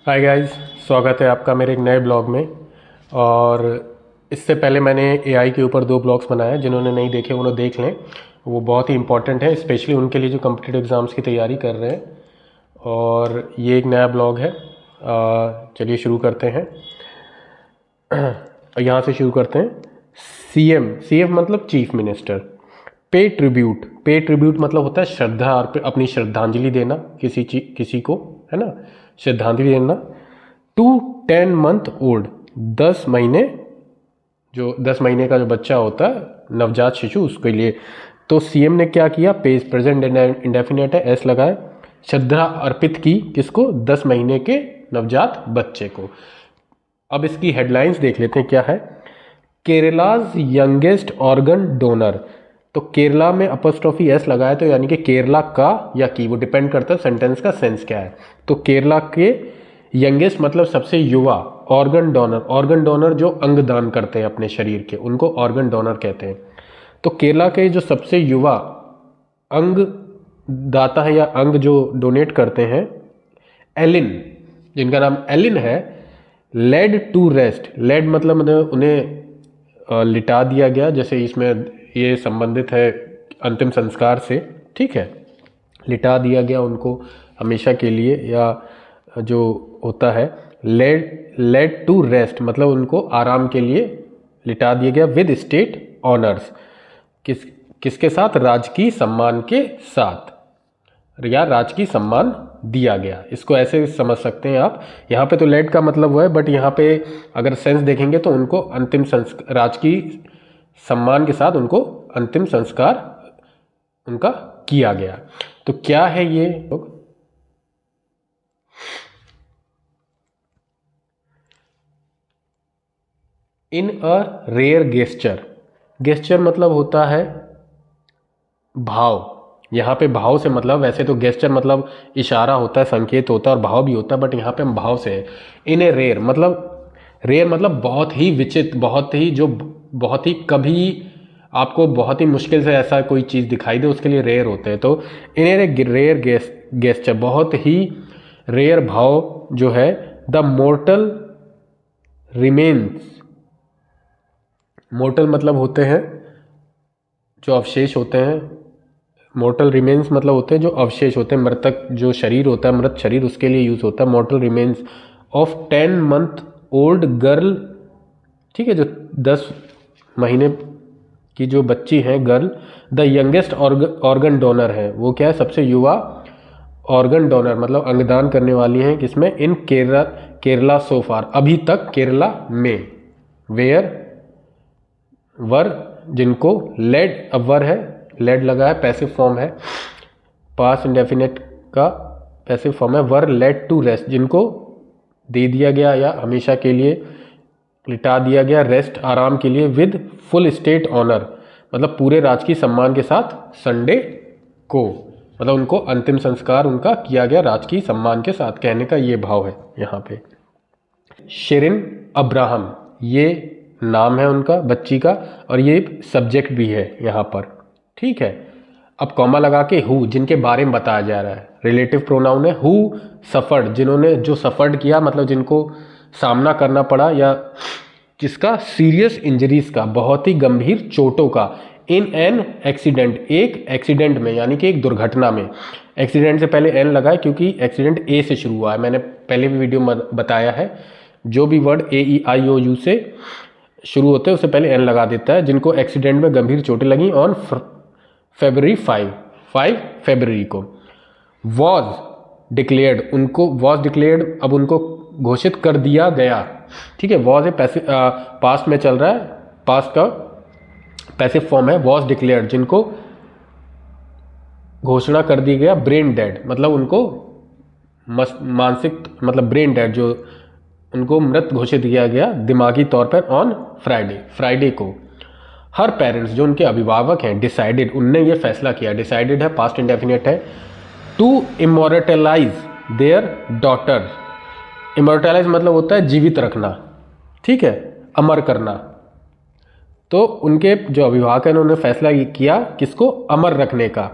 Hi guys, स्वागत है आपका मेरे एक नए ब्लॉग में। और इससे पहले मैंने एआई के ऊपर 2 ब्लॉग्स बनाए हैं। जिन्होंने नहीं देखे वो लोग देख लें, वो बहुत ही इंपॉर्टेंट है, स्पेशली उनके लिए जो कॉम्पिटिटिव एग्ज़ाम्स की तैयारी कर रहे हैं। और ये एक नया ब्लॉग है। चलिए शुरू करते हैं। यहाँ से शुरू करते हैं। सीएम मतलब चीफ मिनिस्टर। पे ट्रिब्यूट मतलब होता है श्रद्धा, अपनी श्रद्धांजलि देना किसी को, है ना, श्रद्धांजलि देना। टू 10 मंथ ओल्ड, 10 महीने, जो 10 महीने का जो बच्चा होता है, नवजात शिशु, उसके लिए। तो सीएम ने क्या किया, पेज प्रेजेंट इंडेफिनेट है, एस लगाए, श्रद्धा अर्पित की किसको, 10 महीने के नवजात बच्चे को। अब इसकी हेडलाइंस देख लेते हैं क्या है। Kerala's youngest organ donor. तो केरला में अपॉस्ट्रोफी एस लगाया, तो यानी कि केरला का या की, वो डिपेंड करता है सेंटेंस का सेंस क्या है। तो केरला के यंगेस्ट मतलब सबसे युवा, ऑर्गन डोनर जो अंग दान करते हैं अपने शरीर के, उनको ऑर्गन डोनर कहते हैं। तो केरला के जो सबसे युवा अंग दाता है या अंग जो डोनेट करते हैं, एलिन, जिनका नाम एलिन है, लेड टू रेस्ट। लेड मतलब उन्हें लिटा दिया गया, जैसे इसमें ये संबंधित है अंतिम संस्कार से, ठीक है। लिटा दिया गया उनको हमेशा के लिए, या जो होता है लेड टू रेस्ट मतलब उनको आराम के लिए लिटा दिया गया, विद स्टेट ऑनर्स। किसके साथ, राजकीय सम्मान के साथ, या राजकीय सम्मान दिया गया, इसको ऐसे समझ सकते हैं आप। यहाँ पे तो लेड का मतलब वो है, बट यहाँ पे अगर सेंस देखेंगे तो उनको अंतिम संस्कार, राजकीय सम्मान के साथ उनको अंतिम संस्कार उनका किया गया। तो क्या है ये लोग, इन अ रेयर गेस्चर मतलब होता है भाव। यहाँ पे भाव से मतलब, वैसे तो गेस्चर मतलब इशारा होता है, संकेत होता है, और भाव भी होता है, बट यहाँ पे हम भाव से है। इन ए रेयर मतलब बहुत ही विचित्र, बहुत ही कभी आपको बहुत ही मुश्किल से ऐसा कोई चीज़ दिखाई दे, उसके लिए रेयर होते हैं। तो इन ए रेयर गेस्चर, बहुत ही रेयर भाव जो है, द मोर्टल रिमेन्स। मोर्टल मतलब होते हैं जो अवशेष होते हैं, मोर्टल रिमेन्स मतलब होते हैं जो अवशेष होते हैं, मृतक जो शरीर होता है, मृत शरीर, उसके लिए यूज होता है mortar remains of 10 month old girl, ठीक है, जो 10 महीने की जो बच्ची है girl. The youngest organ donor है, वो क्या है, सबसे युवा ऑर्गन डोनर मतलब अंगदान करने वाली है, किसमें, इन केरला सो फार, अभी तक केरला में। वेयर वर, जिनको लेड, अब वर है, लेड लगा है, पैसिव फॉर्म है, पास्ट इंडेफिनेट का पैसिव फॉर्म है, वर लेड टू रेस्ट, जिनको दे दिया गया या हमेशा के लिए लिटा दिया गया, रेस्ट आराम के लिए, विद फुल स्टेट ऑनर मतलब पूरे राजकीय सम्मान के साथ, संडे को मतलब उनको अंतिम संस्कार उनका किया गया राजकीय सम्मान के साथ, कहने का ये भाव है यहाँ पे। शेरिन अब्राहम, ये नाम है उनका बच्ची का, और ये सब्जेक्ट भी है यहाँ पर, ठीक है। अब कॉमा लगा के हु, जिनके बारे में बताया जा रहा है, रिलेटिव प्रोनाउन है। हु सफर्ड, जिन्होंने, जो सफर्ड किया मतलब जिनको सामना करना पड़ा, या जिसका सीरियस इंजरीज का, बहुत ही गंभीर चोटों का, इन एन एक्सीडेंट, एक एक्सीडेंट में, यानी कि एक दुर्घटना में। एक्सीडेंट से पहले एन लगा है क्योंकि एक्सीडेंट ए से शुरू हुआ है, मैंने पहले भी वीडियो में बताया है। जो भी वर्ड AEIOU से शुरू होते हैं उससे पहले एन लगा देता है। जिनको एक्सीडेंट में गंभीर चोटें लगी ऑन February 5 फरवरी को। वॉज डिक्लेयर्ड, उनको वॉज डिक्लेयर्ड, अब उनको घोषित कर दिया गया, ठीक है। वॉज है पास्ट में चल रहा है, पास्ट का पैसिव फॉर्म है, वॉज डिक्लेयर्ड, जिनको घोषणा कर दी गया। ब्रेन डेड मतलब उनको मानसिक मतलब ब्रेन डेड, जो उनको मृत घोषित किया गया दिमागी तौर पर, ऑन फ्राइडे को। हर पेरेंट्स, जो उनके अभिभावक हैं, डिसाइडेड, उनने ये फैसला किया, डिसाइडेड है, पास्ट इंडेफिनेट है, to immortalise there daughter. Immortalise मतलब होता है जीवित रखना, ठीक है, अमर करना। तो उनके जो अभिभावक हैं उन्होंने फैसला किया किसको, अमर रखने का,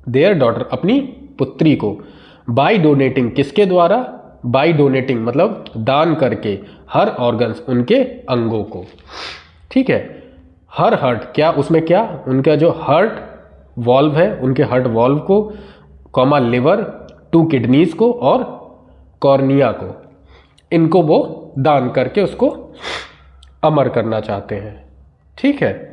देयर डॉटर, अपनी पुत्री को। बाय डोनेटिंग, किसके द्वारा, बाय डोनेटिंग मतलब दान करके हर ऑर्गन्स उनके अंगों को, ठीक है। हर हार्ट क्या उसमें क्या उनका जो हार्ट वॉल्व है उनके हार्ट वॉल्व को, कॉमा लिवर, 2 किडनीज को और कॉर्निया को, इनको वो दान करके उसको अमर करना चाहते हैं, ठीक है।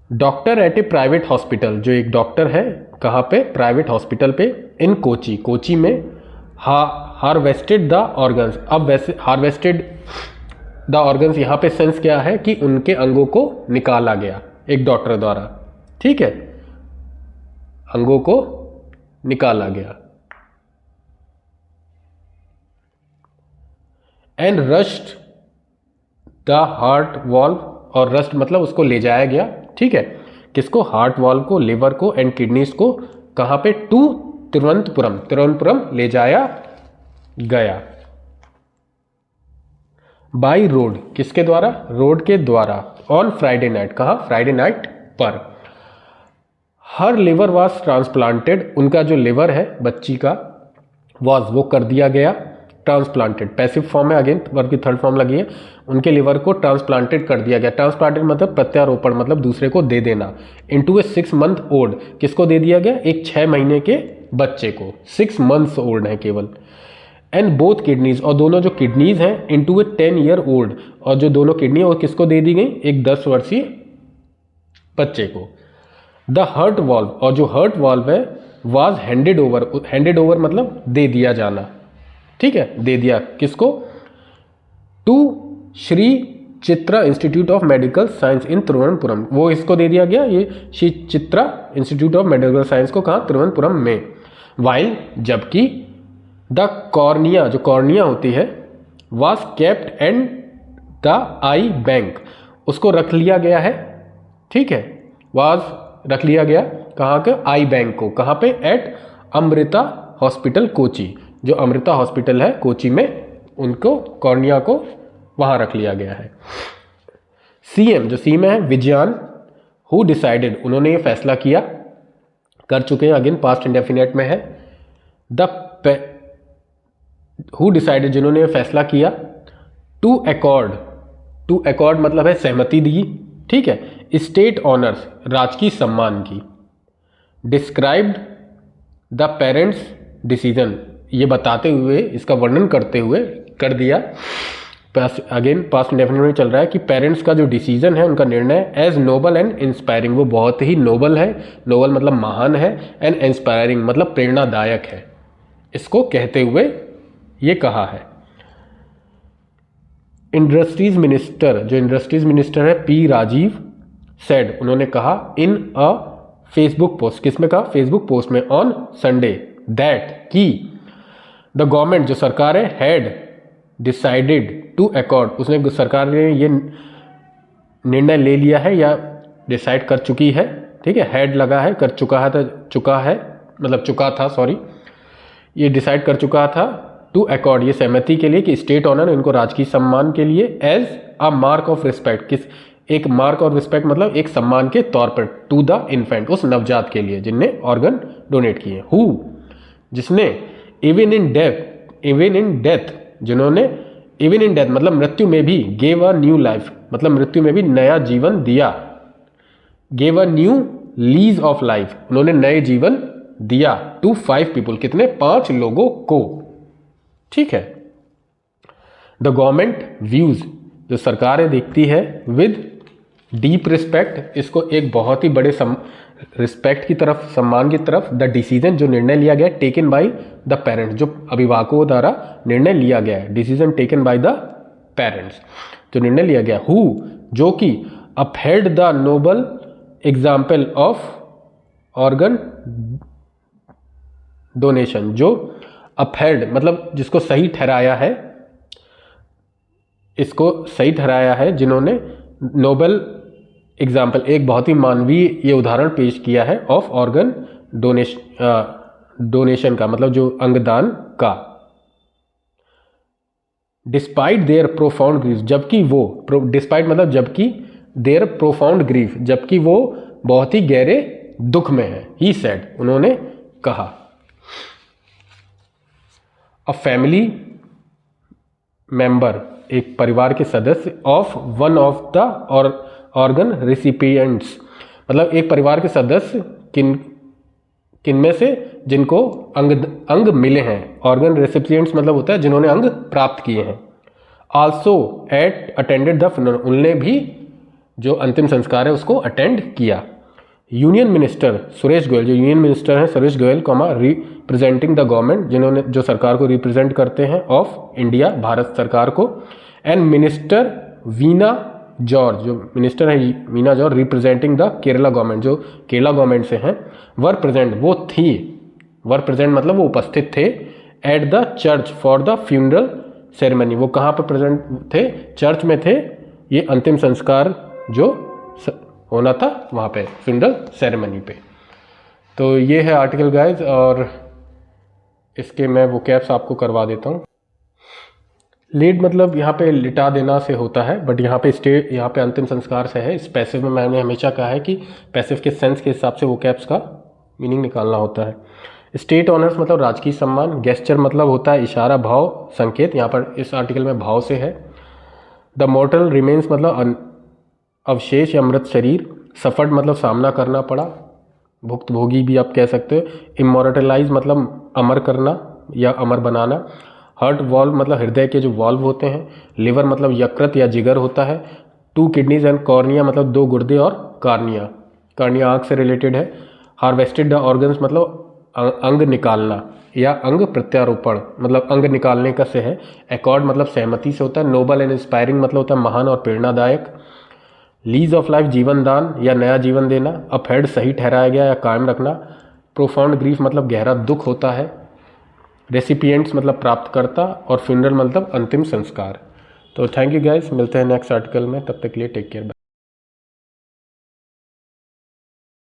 Doctor at A private hospital, जो एक डॉक्टर है कहाँ पे, प्राइवेट हॉस्पिटल पे, इन कोची, कोची में हार्वेस्टेड द ऑर्गन्स। अब वैसे हार्वेस्टेड द ऑर्गन्स यहाँ पे सेंस क्या है कि उनके अंगों को निकाला गया एक डॉक्टर द्वारा, ठीक है, अंगों को निकाला गया। And rushed the heart valve, और रस्ट मतलब उसको ले जाया गया, ठीक है, किसको, हार्ट वॉल्व को, लिवर को एंड किडनीज को, कहां पे, टू तिरुवनंतपुरम, तिरुवनंतपुरम ले जाया गया। बाई रोड, किसके द्वारा, रोड के द्वारा, ऑन फ्राइडे नाइट, कहा, फ्राइडे नाइट पर। हर लिवर वॉज ट्रांसप्लांटेड, उनका जो लिवर है बच्ची का वॉज वो कर दिया गया, ट्रांसप्लांटेड पैसिव फॉर्म है, अगेन वर्ब की थर्ड फॉर्म लगी है, उनके लिवर को ट्रांसप्लांटेड कर दिया गया। ट्रांसप्लांटेड मतलब प्रत्यारोपण मतलब दूसरे को दे देना। इनटू ए 6 मंथ ओल्ड, किसको दे दिया गया, एक 6 महीने के बच्चे को, 6 मंथ्स ओल्ड है केवल। एंड बोथ किडनीज, और दोनों जो किडनीज हैं, इनटू ए 10 ईयर ओल्ड, और जो दोनों किडनी है वो किसको दे दी गई, एक 10 वर्षीय बच्चे को। द हार्ट वॉल्व, और जो हार्ट वॉल्व है was handed over, handed over मतलब दे दिया जाना, ठीक है, दे दिया किसको, to Shri Chitra institute of medical science in Thiruvananthapuram, वो इसको दे दिया गया, ये Shri Chitra institute of medical science को, कहा, तिरुवनंतपुरम में। वाइल, जबकि द कॉर्निया, जो कॉर्निया होती है, was kept and the I bank, उसको रख लिया गया है, ठीक है, वाज रख लिया गया कहाँ के, आई बैंक को, कहाँ पे, एट अमृता हॉस्पिटल कोची, जो अमृता हॉस्पिटल है कोची में, उनको कॉर्निया को वहां रख लिया गया है। सीएम, जो सीएम है विजयन, हु डिसाइडेड, उन्होंने ये फैसला किया, कर चुके हैं, अगेन पास्ट इंडेफिनेट में है। द हु डिसाइडेड, जिन्होंने ये फैसला किया, टू अकॉर्ड, टू अकॉर्ड मतलब है सहमति दी, ठीक है, स्टेट ऑनर्स, राजकीय सम्मान की। डिस्क्राइब्ड द पेरेंट्स डिसीजन, ये बताते हुए, इसका वर्णन करते हुए कर दिया, अगेन पास्ट इंडेफिनिट में चल रहा है कि पेरेंट्स का जो डिसीजन है, उनका निर्णय, एज नोबल एंड इंस्पायरिंग, वो बहुत ही नोबल है, नोबल मतलब महान है, एंड इंस्पायरिंग मतलब प्रेरणादायक है, इसको कहते हुए ये कहा है। इंडस्ट्रीज मिनिस्टर, जो इंडस्ट्रीज मिनिस्टर है पी राजीव सेड, उन्होंने कहा इन अ फेसबुक पोस्ट, किसमें कहा, फेसबुक पोस्ट में, ऑन संडे, दैट की द गवर्नमेंट, जो सरकार है, हैड डिसाइडेड टू अकॉर्ड, उसने, सरकार ने ये निर्णय ले लिया है या डिसाइड कर चुकी है, ठीक है, हैड लगा है, कर चुका है, तो चुका है मतलब चुका था, सॉरी, ये डिसाइड कर चुका था, टू अकॉर्ड, ये सहमति के लिए कि स्टेट ऑनर, इनको राजकीय सम्मान के लिए, as a mark of respect, किस, एक मार्क ऑफ रिस्पेक्ट मतलब एक सम्मान के तौर पर, टू द इन्फेंट, उस नवजात के लिए जिनने ऑर्गन डोनेट किए, हु, जिसने, इवन इन डेथ, जिन्होंने, इवन इन डेथ मतलब मृत्यु में भी, गेव अ न्यू लाइफ मतलब मृत्यु में भी नया जीवन दिया, gave a new lease of life, उन्होंने नए जीवन दिया, टू 5 पीपुल, कितने, 5 लोगों को, ठीक है। द गवर्नमेंट व्यूज, जो सरकारें देखती है, विद डीप रिस्पेक्ट, इसको एक बहुत ही बड़े रिस्पेक्ट की तरफ, सम्मान की तरफ, द डिसीजन, जो निर्णय लिया गया, टेकन बाय द पेरेंट्स, जो अभिभावकों द्वारा निर्णय लिया गया है, decision taken by the parents, जो निर्णय लिया गया, हु, जो कि upheld the noble example of organ donation, जो अपहेल्ड मतलब जिसको सही ठहराया है, इसको सही ठहराया है, जिन्होंने नोबल एग्जाम्पल, एक बहुत ही मानवीय ये उदाहरण पेश किया है, ऑफ ऑर्गन डोनेशन का मतलब जो अंगदान का। डिस्पाइट देयर प्रोफाउंड ग्रीफ, जबकि वो, डिस्पाइट मतलब जबकि, देयर प्रोफाउंड ग्रीफ, जबकि वो बहुत ही गहरे दुख में है, ही सेड, उन्होंने कहा। अ फैमिली मेंबर, एक परिवार के सदस्य, ऑफ वन ऑफ द और ऑर्गन रिसिपिएंट्स, मतलब एक परिवार के सदस्य किन में से जिनको अंग मिले हैं। ऑर्गन रेसिपिएंट्स मतलब होता है जिन्होंने अंग प्राप्त किए हैं। Also at attended the funeral, उनने भी जो अंतिम संस्कार है उसको अटेंड किया। यूनियन मिनिस्टर सुरेश गोयल, जो यूनियन मिनिस्टर हैं Suresh Goyal representing the government, जिन्होंने जो सरकार को रिप्रेजेंट करते हैं ऑफ इंडिया, भारत सरकार को, एंड मिनिस्टर वीना जॉर्ज, जो मिनिस्टर है Veena George representing the Kerala government, जो केरला गवर्नमेंट से हैं, वर प्रेजेंट, वो थी, वर प्रेजेंट मतलब वो उपस्थित थे, at the church for the funeral ceremony, वो कहाँ पर प्रेजेंट थे, चर्च में थे, ये अंतिम संस्कार जो होना था वहाँ पे फ्यूनरल सेरेमनी पे। तो ये है आर्टिकल गाइज, और इसके मैं वो कैप्स आपको करवा देता हूँ। लेट मतलब यहाँ पे लिटा देना से होता है, बट यहाँ पे अंतिम संस्कार से है। इस पैसिव में मैंने हमेशा कहा है कि पैसिव के सेंस के हिसाब से वो कैप्स का मीनिंग निकालना होता है। स्टेट ऑनर्स मतलब राजकीय सम्मान। गेस्चर मतलब होता है इशारा, भाव, संकेत, यहाँ पर इस आर्टिकल में भाव से है। द मॉर्टल रिमेन्स मतलब अवशेष या मृत शरीर। सफर्ड मतलब सामना करना पड़ा, भुक्तभोगी भी आप कह सकते हो। इमोर्टलाइज मतलब अमर करना या अमर बनाना। हार्ट वॉल्व मतलब हृदय के जो वॉल्व होते हैं। लिवर मतलब यकृत या जिगर होता है। 2 किडनीज एंड कॉर्निया मतलब 2 गुर्दे और कार्निया, कार्निया आँख से रिलेटेड है। हार्वेस्टेड द ऑर्गन्स मतलब अंग निकालना या अंग प्रत्यारोपण, मतलब अंग निकालने का से है। एकॉर्ड मतलब सहमति से होता है। नोबल एंड इंस्पायरिंग मतलब होता है महान और प्रेरणादायक। लीज ऑफ लाइफ जीवन दान या नया जीवन देना। अपहेड सही ठहराया गया या कायम रखना। प्रोफाउंड ग्रीफ मतलब गहरा दुख होता है। रेसिपिएंट्स मतलब प्राप्तकर्ता, और फ्यूनरल मतलब अंतिम संस्कार। तो थैंक यू गाइस, मिलते हैं नेक्स्ट आर्टिकल में, तब तक के लिए टेक केयर।